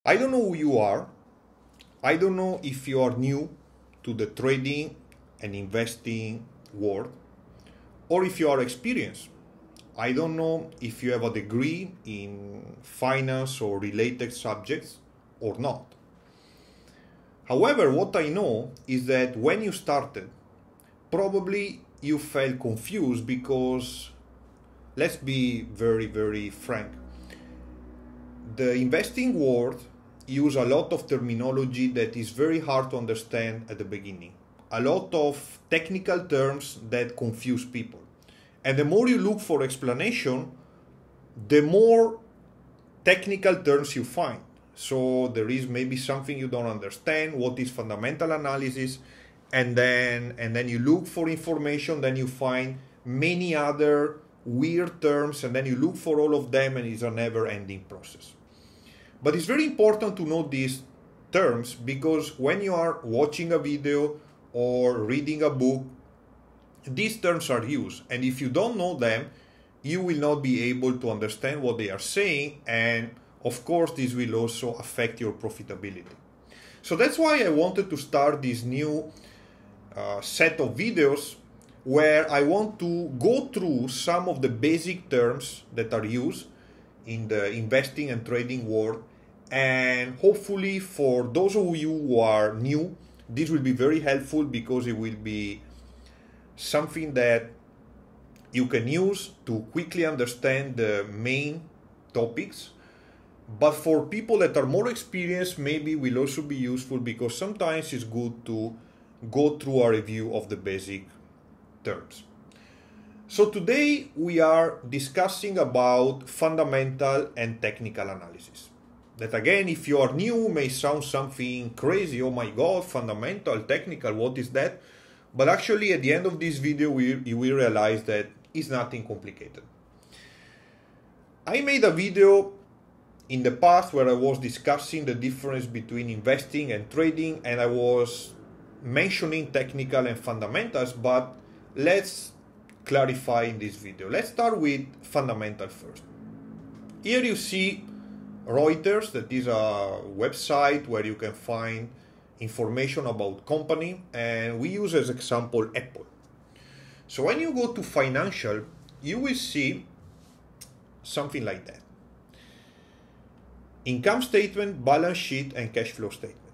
I don't know who you are. I don't know if you are new to the trading and investing world or if you are experienced. I don't know if you have a degree in finance or related subjects or not. However, what I know is that when you started, probably you felt confused because, let's be very, very frank, the investing world use a lot of terminology that is very hard to understand at the beginning. A lot of technical terms that confuse people. And the more you look for explanation, the more technical terms you find. So there is maybe something you don't understand, what is fundamental analysis, and then you look for information, then you find many other weird terms, and then you look for all of them, and it's a never-ending process. But it's very important to know these terms because when you are watching a video or reading a book, these terms are used. And if you don't know them, you will not be able to understand what they are saying. And of course, this will also affect your profitability. So that's why I wanted to start this new set of videos where I want to go through some of the basic terms that are used in the investing and trading world, and hopefully for those of you who are new, this will be very helpful because it will be something that you can use to quickly understand the main topics. But for people that are more experienced, maybe will also be useful because sometimes it's good to go through a review of the basic terms. So today we are discussing about fundamental and technical analysis. That again, if you are new, may sound something crazy. Oh my God, fundamental, technical, what is that? But actually at the end of this video, you will realize that it's nothing complicated. I made a video in the past where I was discussing the difference between investing and trading, and I was mentioning technical and fundamentals, but let's clarify in this video. Let's start with fundamental first. Here you see Reuters, that is a website where you can find information about company, and we use as example Apple. So when you go to financial, you will see something like that. Income statement, balance sheet, and cash flow statement.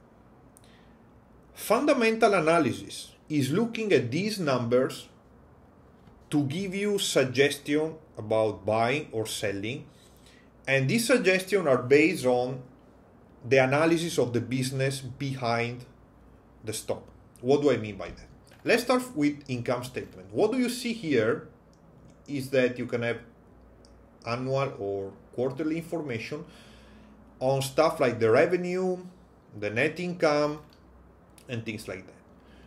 Fundamental analysis is looking at these numbers to give you suggestion about buying or selling, and these suggestions are based on the analysis of the business behind the stock. What do I mean by that? Let's start with income statement. What do you see here is that you can have annual or quarterly information on stuff like the revenue, the net income, and things like that.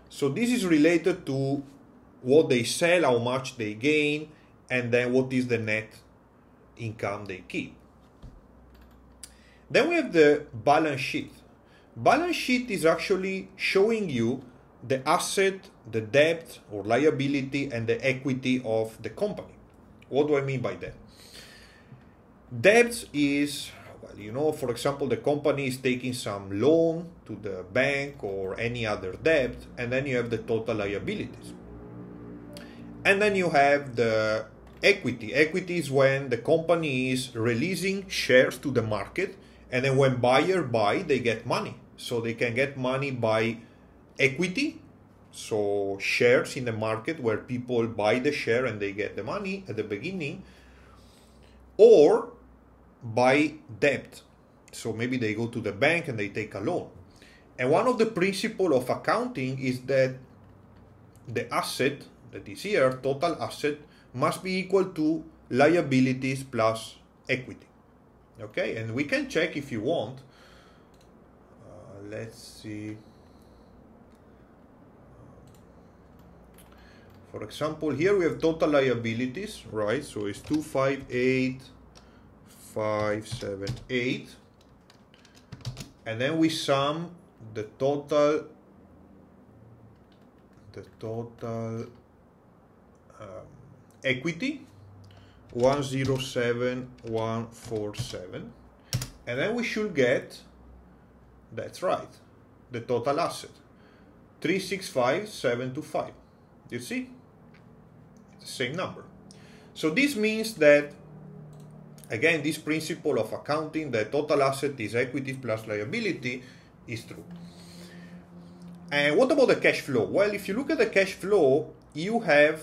So this is related to what they sell, how much they gain, and then what is the net income they keep. Then we have the balance sheet. Balance sheet is actually showing you the asset, the debt or liability, and the equity of the company. What do I mean by that? Debt is, well, you know, for example, the company is taking some loan to the bank or any other debt, and then you have the total liabilities. And then you have the equity. Equity is when the company is releasing shares to the market, and then when buyers buy, they get money. So they can get money by equity, so shares in the market where people buy the share and they get the money at the beginning, or by debt. So maybe they go to the bank and they take a loan. And one of the principles of accounting is that the asset that is here, total asset, must be equal to liabilities plus equity. Okay, and we can check if you want. Let's see. For example, here we have total liabilities, right? So it's 258,578, and then we sum the total equity, 107,147, and then we should get That's right, the total asset, 365,725. You see, it's the same number. So this means that, again, this principle of accounting, that total asset is equity plus liability, is true. And what about the cash flow? Well, if you look at the cash flow, you have,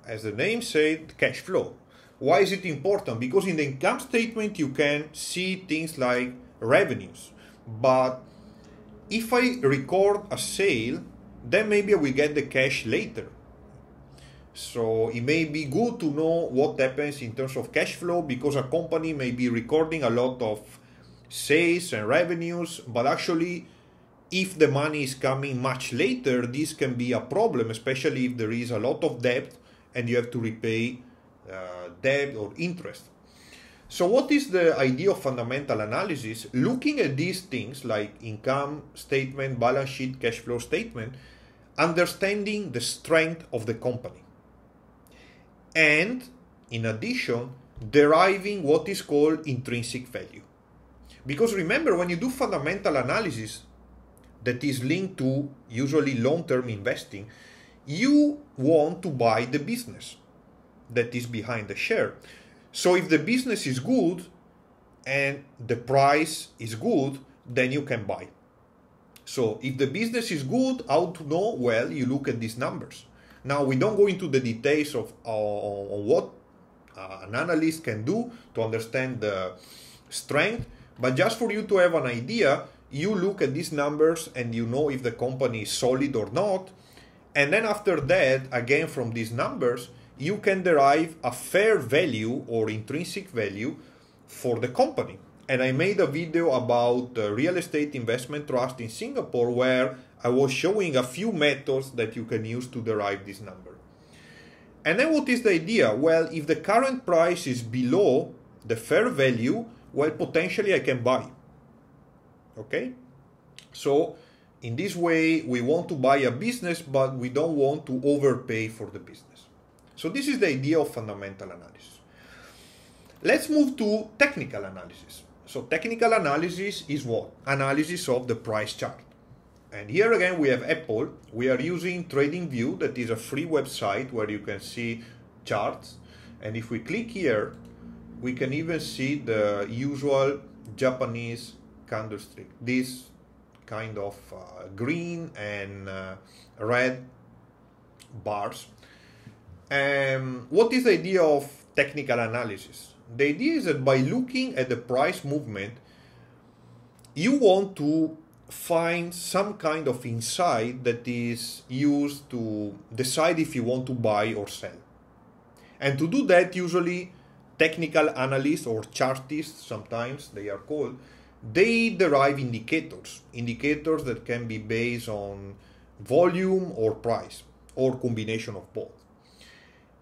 as the name said, cash flow. Why is it important? Because in the income statement you can see things like revenues. But if I record a sale, then maybe we get the cash later. So it may be good to know what happens in terms of cash flow, because a company may be recording a lot of sales and revenues, but actually if the money is coming much later, this can be a problem, especially if there is a lot of debt and you have to repay debt or interest. So what is the idea of fundamental analysis? Looking at these things like income statement, balance sheet, cash flow statement, understanding the strength of the company. And in addition, deriving what is called intrinsic value. Because remember, when you do fundamental analysis that is linked to usually long-term investing, you want to buy the business that is behind the share. So if the business is good and the price is good, then you can buy. So if the business is good, how to know? Well, you look at these numbers. Now, we don't go into the details of on what an analyst can do to understand the strength, but just for you to have an idea, you look at these numbers and you know if the company is solid or not. And then after that, again, from these numbers, you can derive a fair value or intrinsic value for the company. And I made a video about the real estate investment trust in Singapore where I was showing a few methods that you can use to derive this number. And then what is the idea? Well, if the current price is below the fair value, well, potentially I can buy. Okay? So in this way, we want to buy a business, but we don't want to overpay for the business. So this is the idea of fundamental analysis. Let's move to technical analysis. So technical analysis is what? Analysis of the price chart. And here again, we have Apple. We are using TradingView, that is a free website where you can see charts. And if we click here, we can even see the usual Japanese candlestick. This kind of green and red bars. What is the idea of technical analysis? The idea is that by looking at the price movement, you want to find some kind of insight that is used to decide if you want to buy or sell. And to do that, usually technical analysts or chartists, sometimes they are called, they derive indicators that can be based on volume or price or combination of both.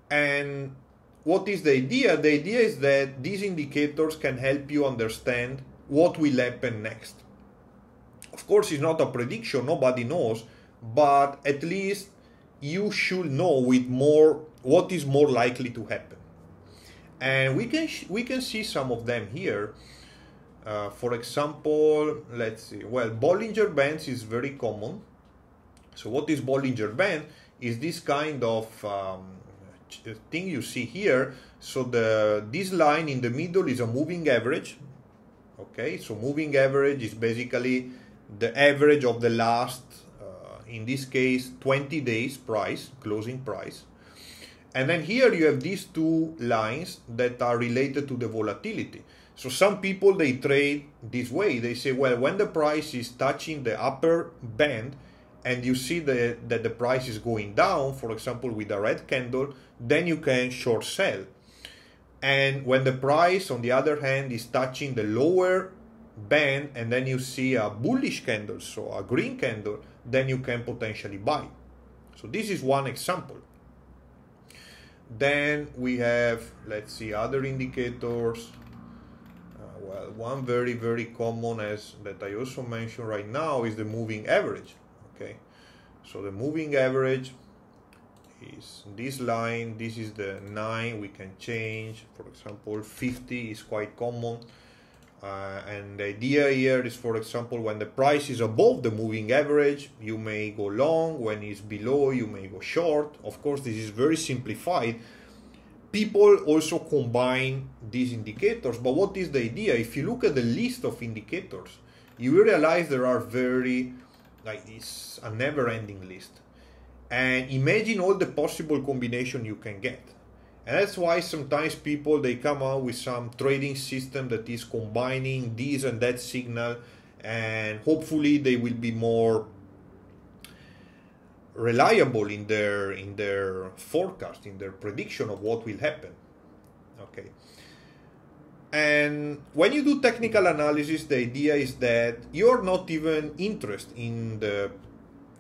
And what is the idea? The idea is that these indicators can help you understand what will happen next. Of course, it's not a prediction, nobody knows, but at least you should know with more what is more likely to happen. And we can see some of them here. For example, let's see. Well, Bollinger Bands is very common. So what is Bollinger Band? Is this kind of thing you see here. So this line in the middle is a moving average. Okay, so moving average is basically the average of the last, in this case, 20 days price, closing price. And then here you have these two lines that are related to the volatility. So some people, they trade this way. They say, well, when the price is touching the upper band and you see that the price is going down, for example, with a red candle, then you can short sell. And when the price, on the other hand, is touching the lower band and then you see a bullish candle, so a green candle, then you can potentially buy. So this is one example. Then we have, let's see, other indicators. Well, one very, very common that I also mentioned right now is the moving average. Okay, so the moving average is this line. This is the 9. We can change. For example, 50 is quite common. And the idea here is, for example, when the price is above the moving average, you may go long. When it's below, you may go short. Of course, this is very simplified. People also combine these indicators, but what is the idea? If you look at the list of indicators, you will realize there are it's a never-ending list. And imagine all the possible combination you can get. And that's why sometimes people, they come out with some trading system that is combining this and that signal, and hopefully they will be more reliable in their forecast, in their prediction of what will happen. Okay. And when you do technical analysis, the idea is that you're not even interested in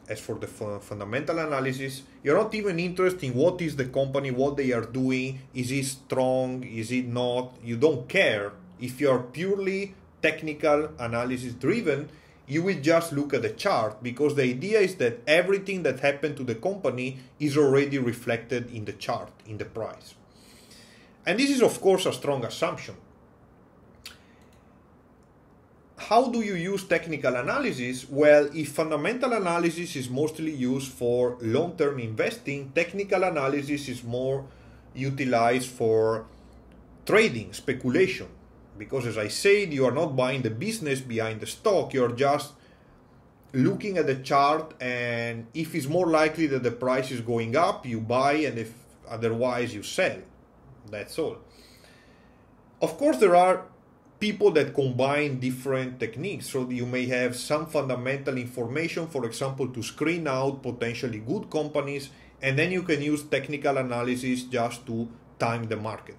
as for the fundamental analysis, you're not even interested in what is the company, what they are doing, is it strong, is it not. You don't care. If you're purely technical analysis driven, you will just look at the chart, because the idea is that everything that happened to the company is already reflected in the chart, in the price. And this is, of course, a strong assumption. How do you use technical analysis? Well, if fundamental analysis is mostly used for long-term investing, technical analysis is more utilized for trading, speculation. Because as I said, you are not buying the business behind the stock, you're just looking at the chart, and if it's more likely that the price is going up, you buy, and if otherwise you sell. That's all. Of course, there are people that combine different techniques. So you may have some fundamental information, for example, to screen out potentially good companies, and then you can use technical analysis just to time the market.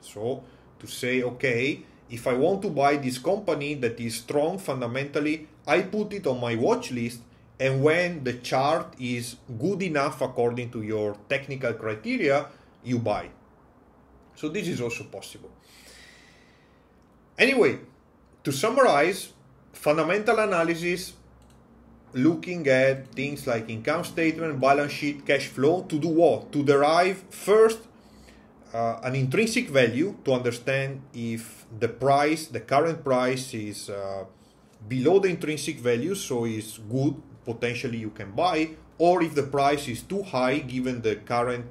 So to say, okay, if I want to buy this company that is strong fundamentally, I put it on my watch list, and when the chart is good enough according to your technical criteria, you buy. So this is also possible. Anyway, to summarize, fundamental analysis, looking at things like income statement, balance sheet, cash flow, to do what? To derive first an intrinsic value, to understand if the price, the current price is below the intrinsic value, so is good, potentially you can buy, or if the price is too high given the current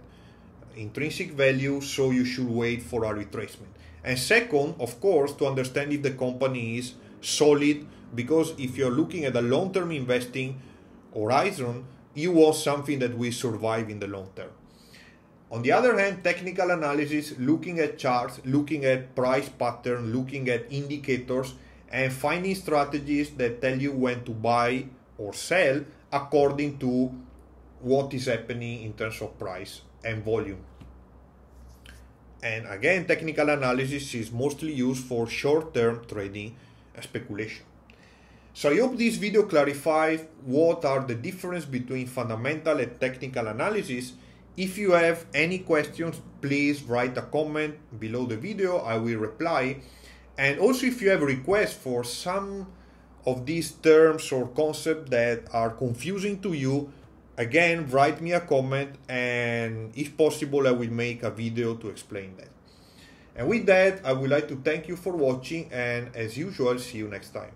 intrinsic value, so you should wait for a retracement. And second, of course, to understand if the company is solid, because if you're looking at a long-term investing horizon, you want something that will survive in the long term. On the other hand, technical analysis, looking at charts, looking at price pattern, looking at indicators, and finding strategies that tell you when to buy or sell according to what is happening in terms of price and volume. And again, technical analysis is mostly used for short-term trading speculation. So I hope this video clarifies what are the differences between fundamental and technical analysis. If you have any questions, please write a comment below the video. I will reply. And also, if you have requests for some of these terms or concepts that are confusing to you, again, write me a comment, and if possible, I will make a video to explain that. And with that, I would like to thank you for watching, and as usual, see you next time.